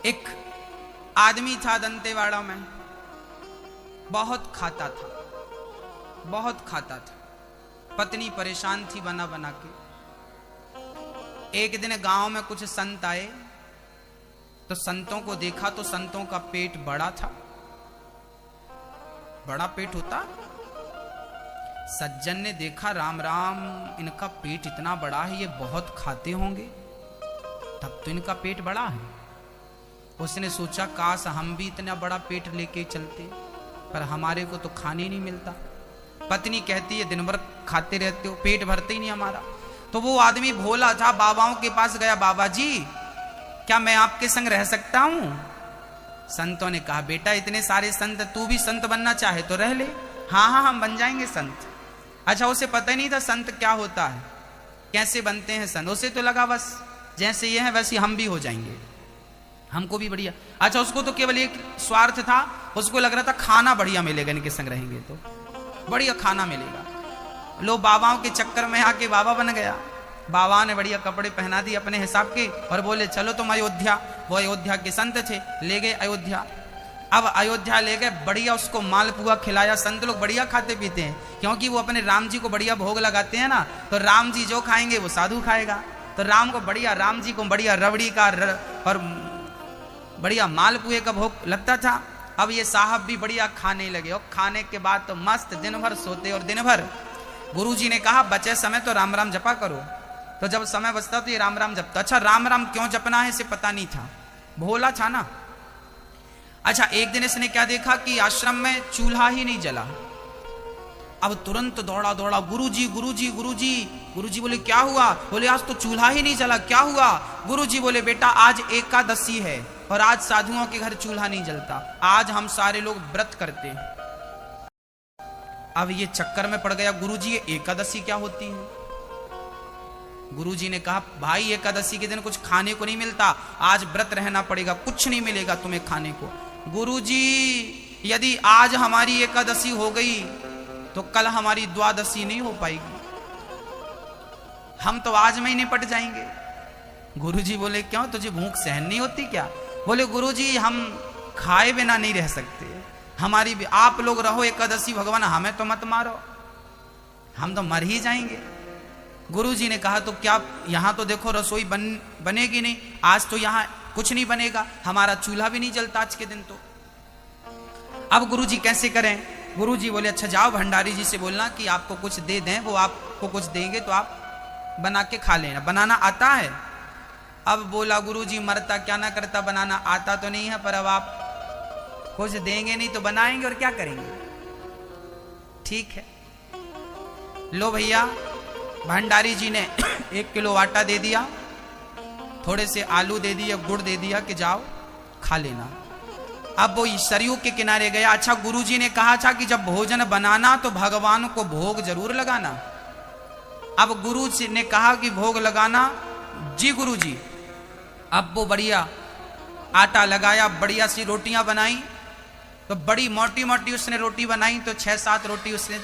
एक आदमी था दंतेवाड़ा में, बहुत खाता था, बहुत खाता था। पत्नी परेशान थी बना बना के। एक दिन गांव में कुछ संत आए तो संतों को देखा तो संतों का पेट बड़ा था। बड़ा पेट होता। सज्जन ने देखा, राम राम, इनका पेट इतना बड़ा है, ये बहुत खाते होंगे, तब तो इनका पेट बड़ा है। उसने सोचा काश हम भी इतना बड़ा पेट लेके चलते, पर हमारे को तो खाने नहीं मिलता। पत्नी कहती है दिन भर खाते रहते हो, पेट भरते ही नहीं हमारा। तो वो आदमी भोला था, बाबाओं के पास गया, बाबा जी क्या मैं आपके संग रह सकता हूं? संतों ने कहा बेटा इतने सारे संत, तू भी संत बनना चाहे तो रह ले। हाँ हाँ हम बन जाएंगे संत। अच्छा, उसे पता ही नहीं था संत क्या होता है, कैसे बनते हैं संत। उसे तो लगा बस जैसे ये है वैसे हम भी हो जाएंगे, हमको भी बढ़िया। अच्छा, उसको तो केवल एक स्वार्थ था, उसको लग रहा था खाना बढ़िया मिलेगा, इनके संग रहेंगे तो बढ़िया खाना मिलेगा। लो बाबाओं के चक्कर में आके बाबा बन गया। बाबा ने बढ़िया कपड़े पहना दिए अपने हिसाब के और बोले चलो तुम अयोध्या। वो अयोध्या के संत थे, ले गए अयोध्या। अब अयोध्या ले गए, बढ़िया उसको मालपुआ खिलाया। संत लोग बढ़िया खाते पीते हैं, क्योंकि वो अपने राम जी को बढ़िया भोग लगाते हैं ना, तो राम जी जो खाएंगे वो साधु खाएगा। तो राम को बढ़िया, राम जी को बढ़िया रबड़ी का और बढ़िया मालपुए का भोग लगता था। अब ये साहब भी बढ़िया खाने लगे, और खाने के बाद तो मस्त दिन भर सोते। और दिन भर गुरुजी ने कहा बचे समय तो राम राम जपा करो। तो जब समय बचता तो ये राम राम जपता। अच्छा, राम राम क्यों जपना है इसे पता नहीं था, भोला था ना। अच्छा, एक दिन इसने क्या देखा कि आश्रम में चूल्हा ही नहीं जला। अब तुरंत दौड़ा दौड़ा, गुरुजी गुरुजी गुरुजी। गुरुजी बोले क्या हुआ? बोले आज तो चूल्हा ही नहीं जला, क्या हुआ? गुरुजी बोले बेटा आज एकादशी है और आज साधुओं के घर चूल्हा नहीं जलता, आज हम सारे लोग व्रत करते हैं। अब ये चक्कर में पड़ गया, गुरुजी ये एकादशी क्या होती है? गुरुजी ने कहा भाई एकादशी के दिन कुछ खाने को नहीं मिलता, आज व्रत रहना पड़ेगा, कुछ नहीं मिलेगा तुम्हें खाने को। गुरुजी यदि आज हमारी एकादशी हो गई तो कल हमारी द्वादशी नहीं हो पाएगी, हम तो आज में ही निपट जाएंगे। गुरुजी बोले क्यों, तुझे भूख सहन नहीं होती क्या? बोले गुरुजी हम खाए बिना नहीं रह सकते, हमारी भी आप लोग रहो एकादशी, भगवान हमें तो मत मारो, हम तो मर ही जाएंगे। गुरुजी ने कहा तो क्या, यहां तो देखो रसोई बनेगी नहीं, आज तो यहां कुछ नहीं बनेगा, हमारा चूल्हा भी नहीं जलता आज के दिन तो। अब गुरुजी कैसे करें? गुरुजी बोले अच्छा जाओ भंडारी जी से बोलना कि आपको कुछ दे दें, वो आपको कुछ देंगे तो आप बना के खा लेना, बनाना आता है? अब बोला गुरुजी मरता क्या ना करता, बनाना आता तो नहीं है, पर अब आप कुछ देंगे नहीं तो बनाएंगे और क्या करेंगे। ठीक है, लो भैया। भंडारी जी ने 1 किलो आटा दे दिया, थोड़े से आलू दे दिया, गुड़ दे दिया कि जाओ खा लेना। अब वो सरयू के किनारे गया। अच्छा, गुरुजी ने कहा था कि जब भोजन बनाना तो भगवान को भोग जरूर लगाना। अब गुरु ने कहा कि भोग लगाना, जी गुरुजी। अब वो बढ़िया आटा लगाया, बढ़िया सी रोटियां बनाई, तो बड़ी मोटी मोटी उसने रोटी बनाई, तो 6-7 रोटी उसने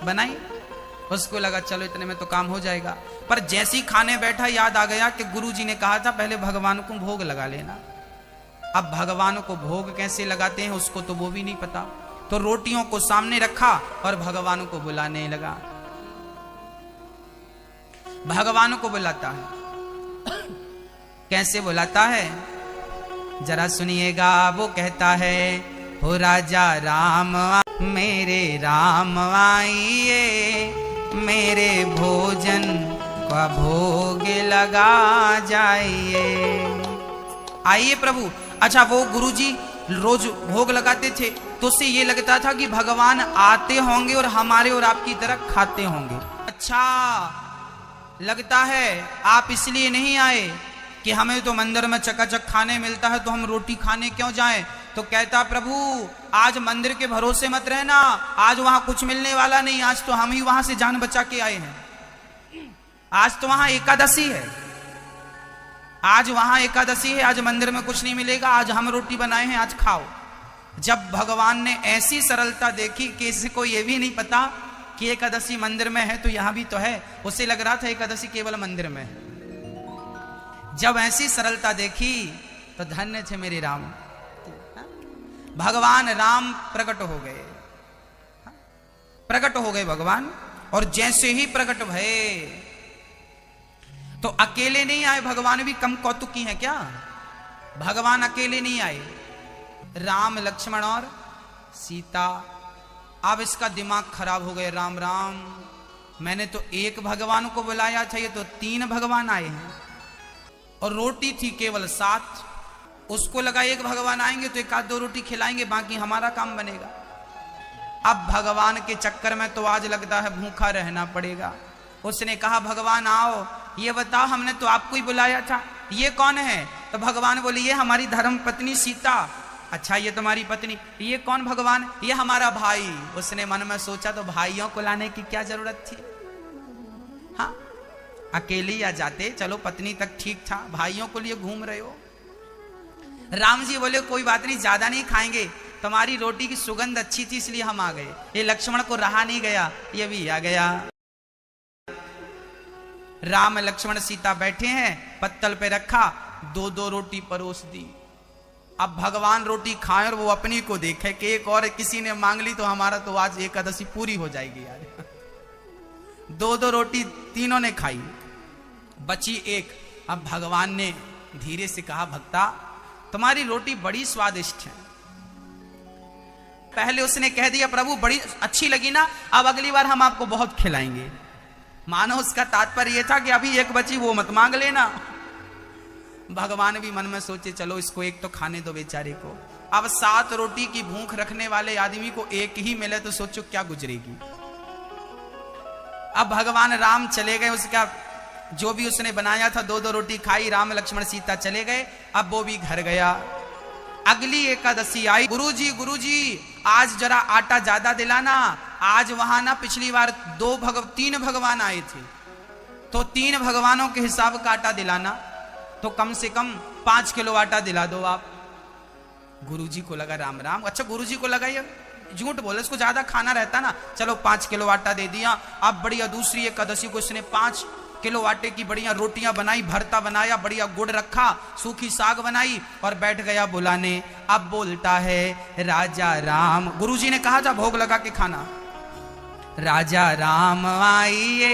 बनाई। उसको लगा चलो इतने में तो काम हो जाएगा, पर जैसे ही खाने बैठा याद आ गया कि गुरुजी ने कहा था पहले भगवान को भोग लगा लेना। अब भगवान को भोग कैसे लगाते हैं उसको तो वो भी नहीं पता, तो रोटियों को सामने रखा और भगवान को बुलाने लगा। भगवान को बुलाता है, कैसे बुलाता है जरा सुनिएगा। वो कहता है हो राजा राम मेरे राम आइए, मेरे भोजन का भोग लगा जाइए, आइए प्रभु। अच्छा, वो गुरुजी रोज भोग लगाते थे तो उससे ये लगता था कि भगवान आते होंगे और हमारे और आपकी तरह खाते होंगे। अच्छा लगता है आप इसलिए नहीं आए कि हमें तो मंदिर में चकाचक खाने मिलता है तो हम रोटी खाने क्यों जाएं? तो कहता प्रभु आज मंदिर के भरोसे मत रहना, आज वहां कुछ मिलने वाला नहीं, आज तो हम ही वहां से जान बचा के आए हैं, आज तो वहां एकादशी है, आज वहां एकादशी है, आज मंदिर में कुछ नहीं मिलेगा, आज हम रोटी बनाए हैं, आज खाओ। जब भगवान ने ऐसी सरलता देखी कि इसको ये भी नहीं पता कि एकादशी मंदिर में है तो यहां भी तो है, उसे लग रहा था एकादशी केवल मंदिर में है। जब ऐसी सरलता देखी तो धन्य थे मेरे राम। भगवान राम प्रकट हो गए, प्रकट हो गए भगवान। और जैसे ही प्रकट भये तो अकेले नहीं आए भगवान, भी कम कौतुकी हैं क्या? भगवान अकेले नहीं आए, राम लक्ष्मण और सीता। अब इसका दिमाग खराब हो गए, राम राम, मैंने तो एक भगवान को बुलाया था, ये तो 3 भगवान आए हैं। और रोटी थी केवल 7, उसको लगा एक भगवान आएंगे तो 1-2 रोटी खिलाएंगे, बाकी हमारा काम बनेगा। अब भगवान के चक्कर में तो आज लगता है भूखा रहना पड़ेगा। उसने कहा भगवान आओ, ये बताओ हमने तो आपको ही बुलाया था, ये कौन है? तो भगवान बोले ये हमारी धर्म पत्नी सीता। अच्छा ये तुम्हारी पत्नी, ये कौन भगवान? ये हमारा भाई। उसने मन में सोचा तो भाइयों को लाने की क्या जरूरत थी? हाँ अकेले ही आ जाते, चलो पत्नी तक ठीक था, भाइयों को लिए घूम रहे हो। राम जी बोले कोई बात नहीं, ज्यादा नहीं खाएंगे, तुम्हारी रोटी की सुगंध अच्छी थी इसलिए हम आ गए। ये लक्ष्मण को रहा नहीं गया, ये भी आ गया। राम लक्ष्मण सीता बैठे हैं, पत्तल पे रखा, 2-2 रोटी परोस दी। अब भगवान रोटी खाएं और वो अपनी को देखे कि एक और किसी ने मांग ली तो हमारा तो आज एकादशी पूरी हो जाएगी यार। 2-2 रोटी तीनों ने खाई, बची एक। अब भगवान ने धीरे से कहा भक्ता तुम्हारी रोटी बड़ी स्वादिष्ट है। पहले उसने कह दिया प्रभु बड़ी अच्छी लगी ना, अब अगली बार हम आपको बहुत खिलाएंगे। मानो उसका तात्पर्य यह था कि अभी एक बची वो मत मांग लेना। भगवान भी मन में सोचे चलो इसको एक तो खाने दो बेचारे को। अब 7 रोटी की भूख रखने वाले आदमी को एक ही मिले तो सोचो क्या गुजरेगी। अब भगवान राम चले गए, उसका जो भी उसने बनाया था 2-2 रोटी खाई, राम लक्ष्मण सीता चले गए। अब वो भी घर गया। अगली एकादशी आई, गुरुजी आज जरा आटा ज्यादा दिलाना। आज वहां ना पिछली बार 3 भगवान आए थे, तो 3 भगवानों के हिसाब का आटा दिलाना, तो कम से कम 5 किलो आटा दिला दो आप। गुरुजी को लगा राम राम, अच्छा गुरुजी को लगा ये झूठ बोले, इसको ज्यादा खाना रहता ना, चलो 5 किलो आटा दे दिया। अब बढ़िया दूसरी एकादशी को इसने 5 किलो आटे की बढ़िया रोटियां बनाई, भरता बनाया, बढ़िया गुड़ रखा, सूखी साग बनाई और बैठ गया बुलाने। अब बोलता है राजा राम, गुरुजी ने कहा था भोग लगा के खाना। राजा राम आइए,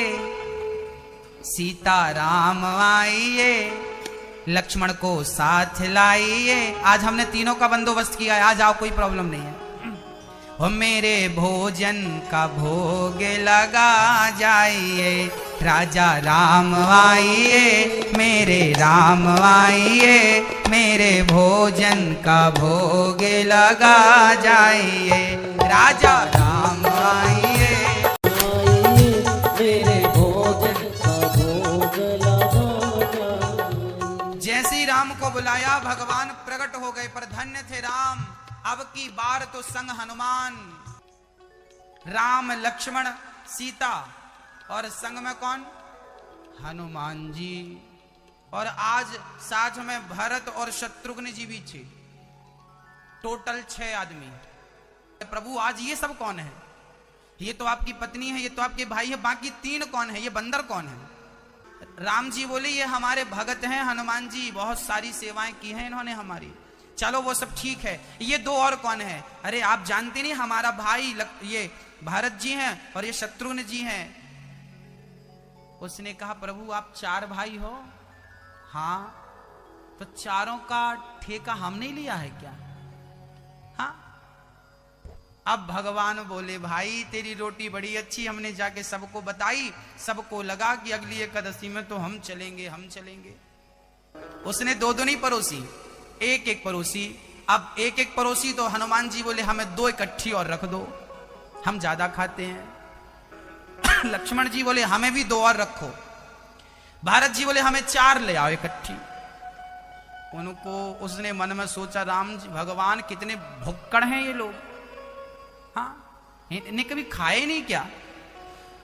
सीता राम आइए, लक्ष्मण को साथ लाइए। आज हमने तीनों का बंदोबस्त किया है, आ जाओ कोई प्रॉब्लम नहीं है। हो मेरे भोजन का भोग लगा जाइए, राजा राम आइए, मेरे राम आइए, मेरे भोजन का भोग लगा जाइए, राजा राम आइए, मेरे भोजन का भोग लगा जाइए। जैसे राम को बुलाया भगवान प्रकट हो गए, पर धन्य थे राम, अब की बार तो संग हनुमान। राम लक्ष्मण सीता और संग में कौन? हनुमान जी। और आज साथ में भरत और शत्रुघ्न जी भी थे, टोटल 6 आदमी। प्रभु आज ये सब कौन है? ये तो आपकी पत्नी है, ये तो आपके भाई है, बाकी 3 कौन है? ये बंदर कौन है? राम जी बोले ये हमारे भगत हैं, हनुमान जी बहुत सारी सेवाएं की हैं इन्होंने हमारी। चलो वो सब ठीक है, ये 2 और कौन है? अरे आप जानते नहीं हमारा भाई ये भरत जी हैं और ये शत्रुघ्न जी हैं। उसने कहा प्रभु आप 4 भाई हो? हाँ, तो चारों का ठेका हम नहीं लिया है क्या? हाँ। अब भगवान बोले भाई तेरी रोटी बड़ी अच्छी, हमने जाके सबको बताई, सबको लगा कि अगली एकादशी में तो हम चलेंगे, हम चलेंगे। उसने 2-2 नहीं परोसी, 1-1 परोसी। अब 1-1 परोसी तो हनुमान जी बोले हमें 2 इकट्ठी और रख दो, हम ज्यादा खाते हैं। लक्ष्मण जी बोले हमें भी 2 और रखो। भारत जी बोले हमें 4 ले आओ इकट्ठी। उनको उसने मन में सोचा राम जी भगवान कितने भुक्कड़ हैं ये लोग, हाँ इन्हें कभी खाए नहीं क्या?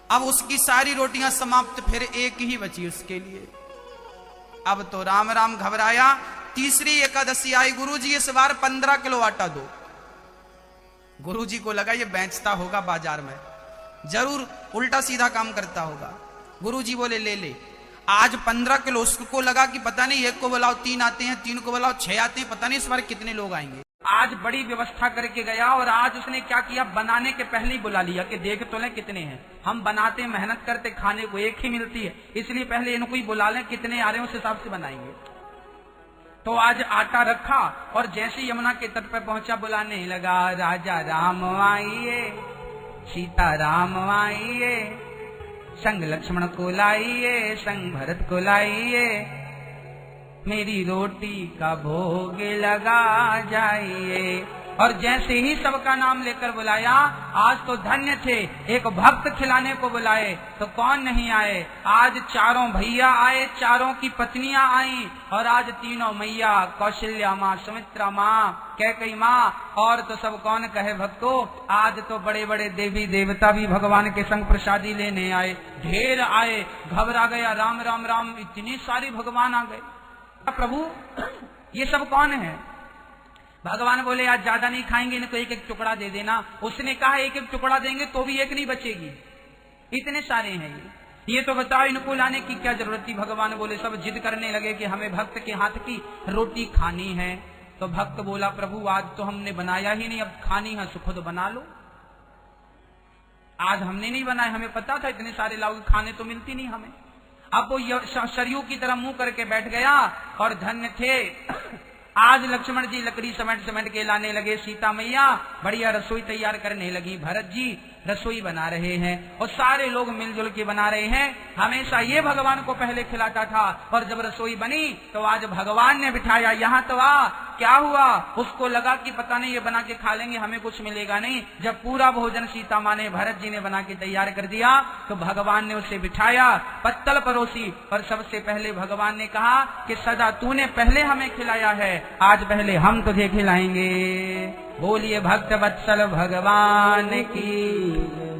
अब उसकी सारी रोटियां समाप्त, फिर 1 ही बची उसके लिए। अब तो राम राम घबराया। तीसरी एकादशी आई, गुरुजी इस बार 15 किलो आटा दो। गुरुजी को लगा ये बेचता होगा बाजार में, जरूर उल्टा सीधा काम करता होगा। गुरुजी बोले ले ले। आज 15 किलो उसको लगा कि पता नहीं एक को बुलाओ 3 आते हैं, 3 को बुलाओ 6 आते हैं, पता नहीं इस बार कितने लोग आएंगे। आज बड़ी व्यवस्था करके गया और आज उसने क्या किया, बनाने के पहले ही बुला लिया कि देख तो ले कितने हैं। हम बनाते मेहनत करते खाने को एक ही मिलती है, इसलिए पहले इनको ही बुला लें, कितने आ रहे हैं उस हिसाब से बनाएंगे। तो आज आटा रखा और जैसे यमुना के तट पर पहुंचा बुलाने लगा, राजा राम आइए, सीता राम आइए, संग लक्ष्मण को लाइए, संग भरत को लाइए, मेरी रोटी का भोग लगा जाइए। और जैसे ही सबका नाम लेकर बुलाया, आज तो धन्य थे, एक भक्त खिलाने को बुलाए तो कौन नहीं आए। आज चारों भैया आए, चारों की पत्नियां आई और आज तीनों मैया, कौशल्या माँ, सुमित्रा माँ, कैकेयी माँ, और तो सब कौन कहे भक्तों, आज तो बड़े बड़े देवी देवता भी भगवान के संग प्रसादी लेने आए, ढेर आए। घबरा गया, राम राम राम, इतनी सारी भगवान आ गए। प्रभु ये सब कौन है? भगवान बोले आज ज्यादा नहीं खाएंगे, इनको एक एक टुकड़ा दे देना। उसने कहा एक एक टुकड़ा देंगे तो भी एक नहीं बचेगी, इतने सारे हैं ये तो बताओ इनको लाने की क्या जरूरत थी। भगवान बोले, सब जिद करने लगे कि हमें भक्त के हाथ की रोटी खानी है। तो भक्त बोला, प्रभु आज तो हमने बनाया ही नहीं, अब खानी है सुख तो बना लो। आज हमने नहीं बनाया, हमें पता था इतने सारे लाओगे, खाने तो मिलती नहीं हमें। अब वो सरयू की तरह मुंह करके बैठ गया और धन्य थे। आज लक्ष्मण जी लकड़ी समेट के लाने लगे, सीता मैया बढ़िया रसोई तैयार करने लगी, भरत जी रसोई बना रहे हैं और सारे लोग मिलजुल के बना रहे हैं। हमेशा ये भगवान को पहले खिलाता था और जब रसोई बनी तो आज भगवान ने बिठाया, यहाँ तो आ। क्या हुआ, उसको लगा कि पता नहीं ये बना के खा लेंगे, हमें कुछ मिलेगा नहीं। जब पूरा भोजन सीता माँ ने, भरत जी ने बना के तैयार कर दिया तो भगवान ने उसे बिठाया, पत्तल परोसी और सबसे पहले भगवान ने कहा कि सदा तूने पहले हमें खिलाया है, आज पहले हम तुझे खिलाएंगे। बोलिए भक्त वत्सल भगवान की।